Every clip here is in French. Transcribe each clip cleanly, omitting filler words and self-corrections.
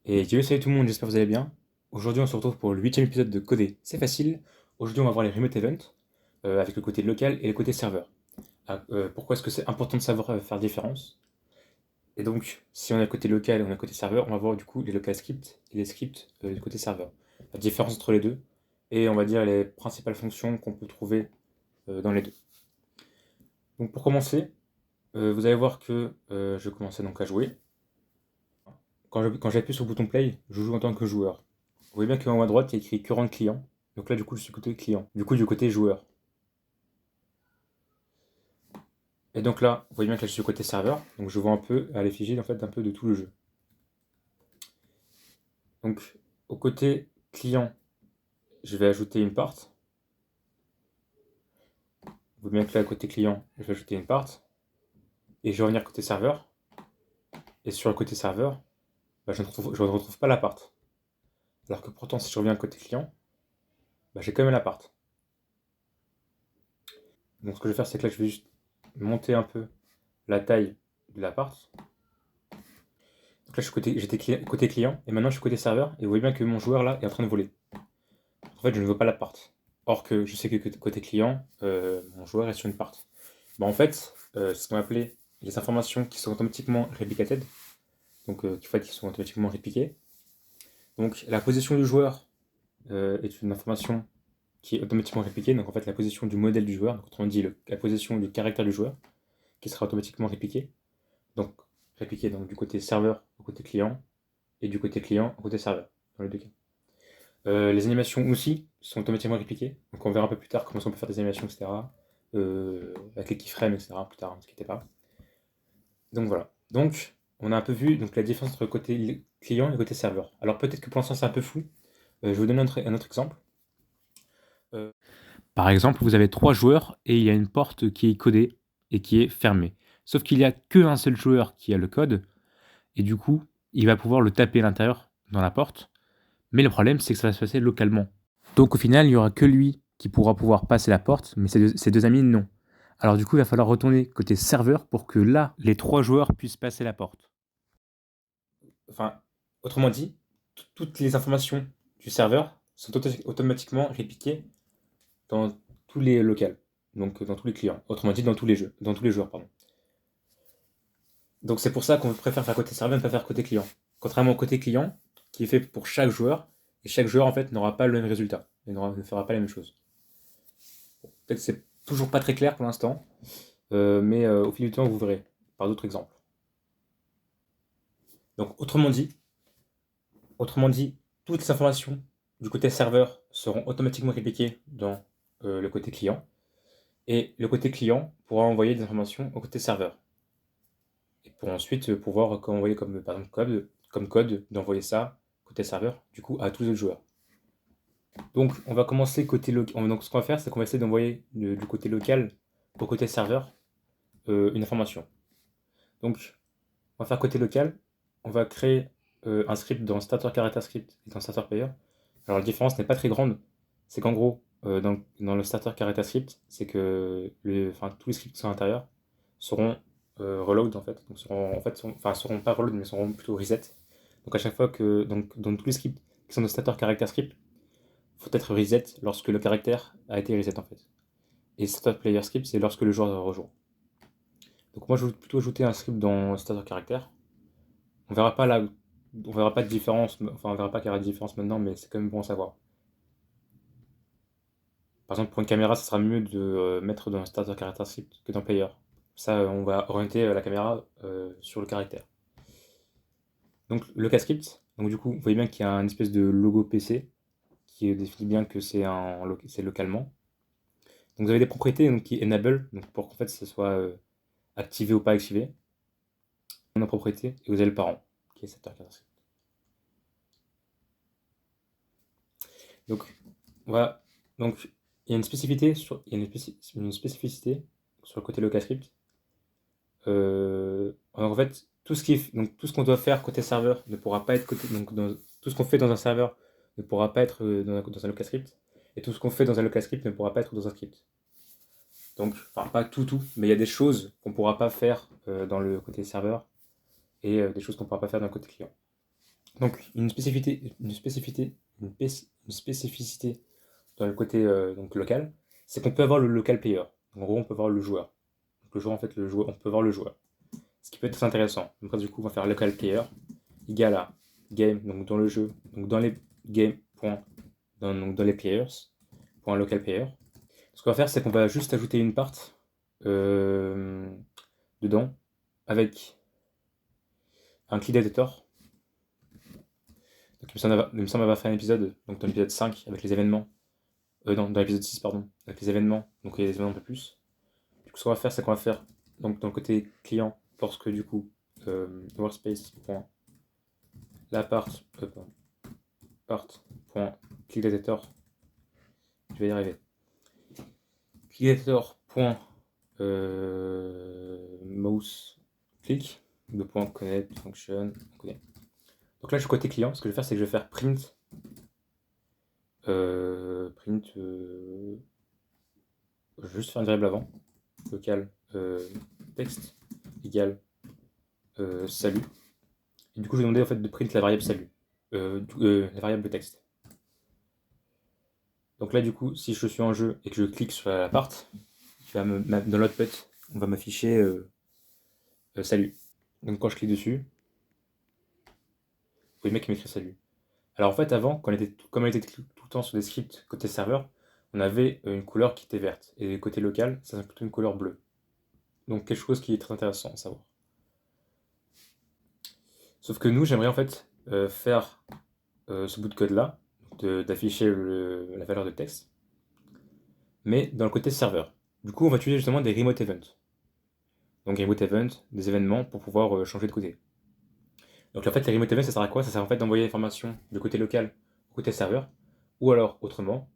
Et salut tout le monde, j'espère que vous allez bien. Aujourd'hui, on se retrouve pour le 8e épisode de Coder. C'est facile. Aujourd'hui, on va voir les remote events avec le côté local et le côté serveur. Pourquoi est-ce que c'est important de savoir faire la différence? Et donc, si on a le côté local et on a le côté serveur, on va voir du coup les local scripts et les scripts du côté serveur. La différence entre les deux et on va dire les principales fonctions qu'on peut trouver dans les deux. Donc, pour commencer, vous allez voir que je vais commencer donc à jouer. Quand j'appuie sur le bouton play, je joue en tant que joueur. Vous voyez bien qu'en haut à droite, il y a écrit current client. Donc là, du coup, je suis côté client. Du coup, du côté joueur. Et donc là, vous voyez bien que là, je suis côté serveur. Donc je vois un peu à l'effigie en fait d'un peu de tout le jeu. Donc au côté client, je vais ajouter une part. Vous voyez bien que là, côté client, je vais ajouter une part. Et je vais revenir côté serveur. Et sur le côté serveur, bah, je ne retrouve pas la part. Alors que pourtant, si je reviens côté client, bah, j'ai quand même la part. Donc ce que je vais faire, c'est que là, je vais juste monter un peu la taille de la part. Donc là, j'étais côté client et maintenant je suis côté serveur. Et vous voyez bien que mon joueur là est en train de voler. En fait, je ne veux pas la part. Or que je sais que côté client, mon joueur est sur une part. Bah, en fait, c'est ce qu'on appelait les informations qui sont automatiquement replicated. Donc, qui sont automatiquement répliquées. Donc, la position du joueur est une information qui est automatiquement répliquée. Donc, en fait, la position du modèle du joueur, donc, autrement dit, la position du caractère du joueur, qui sera automatiquement répliquée. Donc, répliquée donc, du côté serveur au côté client et du côté client au côté serveur, dans les deux cas. Les animations aussi sont automatiquement répliquées. Donc on verra un peu plus tard comment on peut faire des animations, etc. Avec les keyframes, etc. Plus tard, ne vous inquiétez pas. Donc voilà. Donc on a un peu vu donc, la différence entre le côté client et le côté serveur. Alors peut-être que pour l'instant c'est un peu flou. Je vais vous donner un autre exemple. Euh, Par exemple, vous avez trois joueurs et il y a une porte qui est codée et qui est fermée. Sauf qu'il n'y a qu'un seul joueur qui a le code et du coup, il va pouvoir le taper à l'intérieur dans la porte. Mais le problème, c'est que ça va se passer localement. Donc au final, il n'y aura que lui qui pourra pouvoir passer la porte, mais ses deux amis non. Alors du coup, il va falloir retourner côté serveur pour que là, les trois joueurs puissent passer la porte. Enfin, autrement dit, toutes les informations du serveur sont automatiquement répliquées dans tous les locales, donc dans tous les clients. Autrement dit, dans tous les jeux, dans tous les joueurs, pardon. Donc c'est pour ça qu'on préfère faire côté serveur et ne pas faire côté client. Contrairement au côté client, qui est fait pour chaque joueur, et chaque joueur en fait n'aura pas le même résultat, et ne fera pas la même chose. Peut-être que c'est toujours pas très clair pour l'instant, mais au fil du temps, vous verrez par d'autres exemples. Donc, autrement dit, toutes les informations du côté serveur seront automatiquement répliquées dans le côté client, et le côté client pourra envoyer des informations au côté serveur, et pour ensuite pouvoir envoyer comme par exemple code d'envoyer ça côté serveur, du coup à tous les autres joueurs. Donc, on va commencer côté local. Donc, ce qu'on va faire, c'est qu'on va essayer d'envoyer du côté local au côté serveur une information. Donc, on va faire côté local. On va créer un script dans Starter Character Script et dans Starter Player. Alors, la différence n'est pas très grande. C'est qu'en gros, dans le Starter Character Script, c'est que tous les scripts qui sont à l'intérieur seront reload en fait. Donc, seront pas reload, mais seront plutôt reset. Donc, à chaque fois que, donc, dans tous les scripts qui sont dans Starter Character Script, il faut être reset lorsque le caractère a été reset en fait. Et Starter Player Script, c'est lorsque le joueur rejoint. Donc, moi, je vais plutôt ajouter un script dans Starter Character. On verra pas là, on verra pas de différence, enfin on verra pas qu'il y aura de différence maintenant, mais c'est quand même bon à savoir. Par exemple, pour une caméra, ça sera mieux de mettre dans un starter character script que dans player. Ça, on va orienter la caméra sur le caractère. Donc le cascript, donc du coup, vous voyez bien qu'il y a une espèce de logo PC qui définit bien que c'est localement. Donc vous avez des propriétés donc, qui enable, donc pour qu'en fait ce soit activé ou pas activé. On a propriété et vous avez le parent qui est starter character script. Donc voilà. Donc il y a une spécificité sur le côté local script. En fait, tout ce qu'on doit faire côté serveur ne pourra pas être tout ce qu'on fait dans un serveur ne pourra pas être dans un local script, et tout ce qu'on fait dans un local script ne pourra pas être dans un script. Donc, enfin, pas tout, mais il y a des choses qu'on pourra pas faire dans le côté serveur et des choses qu'on pourra pas faire dans le côté client. Donc une spécificité dans le côté donc local, c'est qu'on peut avoir le local player. En gros, on peut voir le joueur. Donc le joueur, en fait, on peut voir le joueur. Ce qui peut être très intéressant. Donc du coup, on va faire local player égal à game, donc dans le jeu, donc dans les game, point, donc dans les players, point local player. Ce qu'on va faire, c'est qu'on va juste ajouter une part euh, dedans avec un click editor. Donc, il me semble avoir fait un épisode, donc dans l'épisode 5 avec les événements. Non, dans l'épisode 6, pardon, avec les événements, donc il y a des événements un peu plus. Du coup, ce qu'on va faire, c'est qu'on va faire, donc dans le côté client, lorsque du coup, workspace. La part, part. Click editor, je vais y arriver. Click editor. Mouse click, de point connect function. Donc là, je suis côté client. Ce que je vais faire, c'est que je vais faire print. Je vais juste faire une variable avant. Local texte égale salut. Et du coup, je vais demander en fait de print la variable salut. La variable texte. Donc là, du coup, si je suis en jeu et que je clique sur la part, dans l'output, on va m'afficher salut. Donc quand je clique dessus, vous voyez le mec qui m'écrit salut. Alors en fait, avant, comme on était tout le temps sur des scripts côté serveur, on avait une couleur qui était verte. Et côté local, ça c'est plutôt une couleur bleue. Donc quelque chose qui est très intéressant à savoir. Sauf que nous, j'aimerais en fait faire ce bout de code là, d'afficher la valeur de texte, mais dans le côté serveur. Du coup, on va utiliser justement des remote events. Donc remote events, des événements pour pouvoir changer de côté. Donc en fait, les remote events, ça sert à quoi? Ça sert en fait d'envoyer l'information de côté local au côté serveur, ou alors autrement,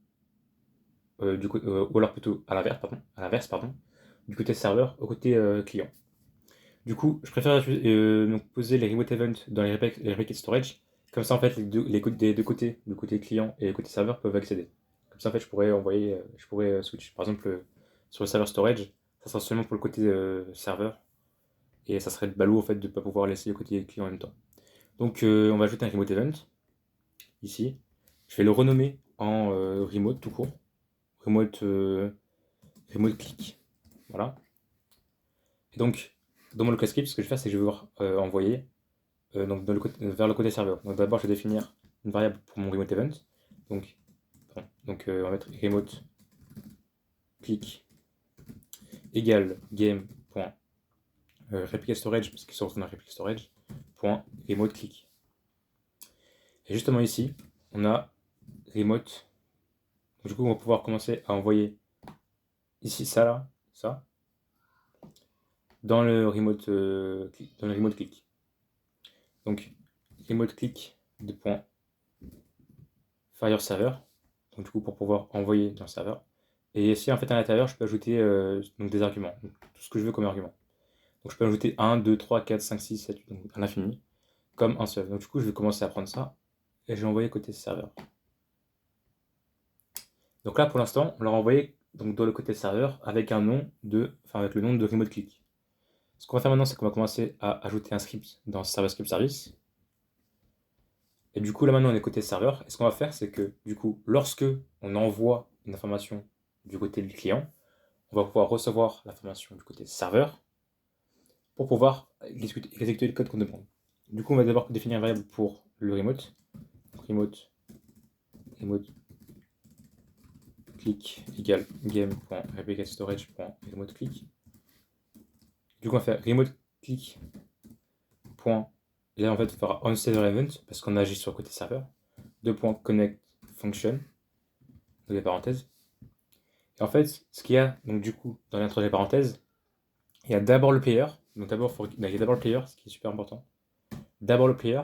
ou alors plutôt à l'inverse, pardon, du côté serveur au côté client. Du coup, je préfère donc poser les remote events dans les replicated storage. Comme ça, en fait, des deux côtés, le côté client et le côté serveur, peuvent accéder. Comme ça, en fait, je pourrais switch. Par exemple, sur le serveur storage, ça sera seulement pour le côté serveur. Et ça serait ballot, en fait, de ne pas pouvoir laisser le côté client en même temps. Donc, on va ajouter un remote event, ici. Je vais le renommer en remote, tout court. Remote, remote click. Voilà. Et donc, dans mon local script, ce que je vais faire, c'est que je vais devoir envoyer donc vers le côté serveur. Donc d'abord, je vais définir une variable pour mon remote event. Donc, on va mettre remote click égale game.replica storage, parce qu'il se retrouve dans replica storage, point remote click. Et justement ici, on a remote. Donc, du coup, on va pouvoir commencer à envoyer ici ça là, ça, dans le remote click. Donc, remote click de point fire server. Donc, du coup, pour pouvoir envoyer dans le serveur. Et ici, en fait, à l'intérieur, je peux ajouter donc des arguments, donc, tout ce que je veux comme argument. Donc, je peux ajouter 1, 2, 3, 4, 5, 6, 7, 8, donc à l'infini, comme un seul. Donc, du coup, je vais commencer à prendre ça et je vais envoyer côté serveur. Donc là, pour l'instant, on l'a envoyé donc, dans le côté serveur avec avec le nom de remote click. Ce qu'on va faire maintenant, c'est qu'on va commencer à ajouter un script dans server script service. Et du coup, là maintenant, on est côté serveur. Et ce qu'on va faire, c'est que du coup, lorsque on envoie une information du côté du client, on va pouvoir recevoir l'information du côté serveur pour pouvoir exécuter le code qu'on demande. Du coup, on va d'abord définir une variable pour le remote. Remote, remote click égale game.replicatestorage.remote click. Du coup, on va faire remote click. Et là, en fait, on fera onServer event parce qu'on agit sur le côté serveur. Connect function, dans les parenthèses. Et en fait, ce qu'il y a, donc du coup, dans l'intro des parenthèses, il y a d'abord le player. Donc il y a d'abord le player, ce qui est super important. D'abord le player,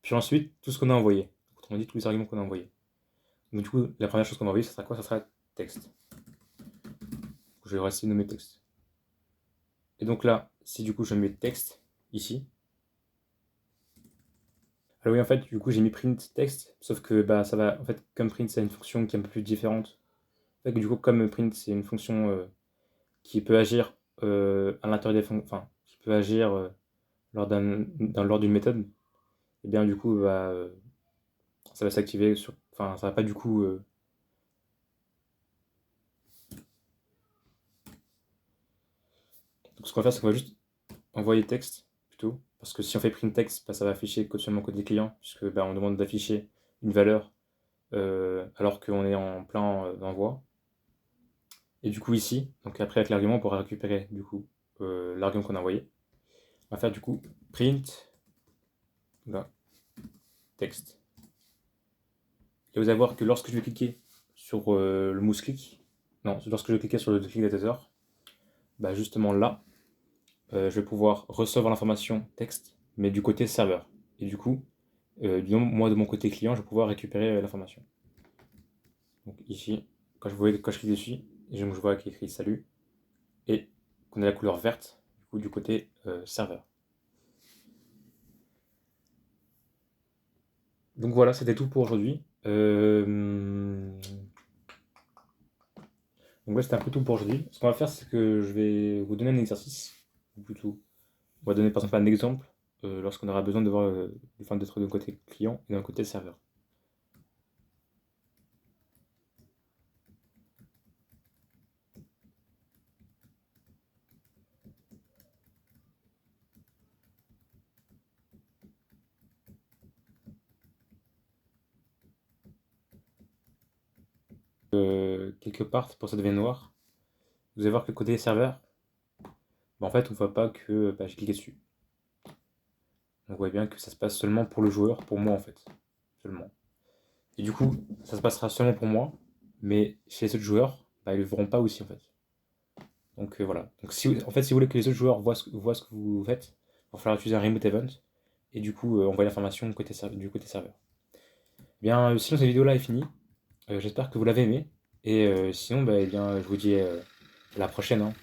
puis ensuite tout ce qu'on a envoyé. Autrement dit, tous les arguments qu'on a envoyés. Donc du coup, la première chose qu'on va envoyer, ça sera quoi? Ça sera texte. Je vais rester nommer texte. Et donc là, si du coup je mets texte ici, alors oui, en fait, du coup, j'ai mis print texte, sauf que bah ça va, en fait, comme print, c'est une fonction qui est un peu plus différente. En fait, du coup, comme print, c'est une fonction qui peut agir à l'intérieur des fonctions, enfin, qui peut agir lors d'une méthode. et bien du coup, bah, ça va s'activer sur... Enfin, ça va pas du coup... Donc ce qu'on va faire, c'est qu'on va juste envoyer texte, plutôt. Parce que si on fait print text, bah, ça va afficher seulement côté client, puisque bah, on demande d'afficher une valeur alors qu'on est en plein envoi. Et du coup ici, donc après avec l'argument, on pourra récupérer du coup l'argument qu'on a envoyé. On va faire du coup print là, texte. Et vous allez voir que lorsque je vais cliquer sur le mouse clic, non, lorsque je vais cliquer sur le clic datateur, bah justement là, je vais pouvoir recevoir l'information texte, mais du côté serveur. Et du coup, moi de mon côté client, je vais pouvoir récupérer l'information. Donc ici, quand je clique dessus, je vois qu'il est écrit salut, et qu'on a la couleur verte, du coup du côté serveur. Donc voilà, c'était tout pour aujourd'hui. Donc là, c'était un peu tout pour aujourd'hui. Ce qu'on va faire, c'est que je vais vous donner un exercice, ou plutôt, on va donner par exemple un exemple lorsqu'on aura besoin de voir d'être d'un côté client et d'un côté serveur. Quelque part, pour que ça devienne noir, vous allez voir que côté serveur, bah, en fait, on ne voit pas que j'ai cliqué dessus. On voit bien que ça se passe seulement pour le joueur, pour moi en fait. Seulement. Et du coup, ça se passera seulement pour moi, mais chez les autres joueurs, bah, ils ne le verront pas aussi en fait. Donc voilà. Donc en fait, si vous voulez que les autres joueurs voient ce que vous faites, il va falloir utiliser un remote event et du coup envoyer l'information du côté serveur. Bien, sinon cette vidéo-là est finie. J'espère que vous l'avez aimé. Et sinon, bah, eh bien, je vous dis à la prochaine, hein.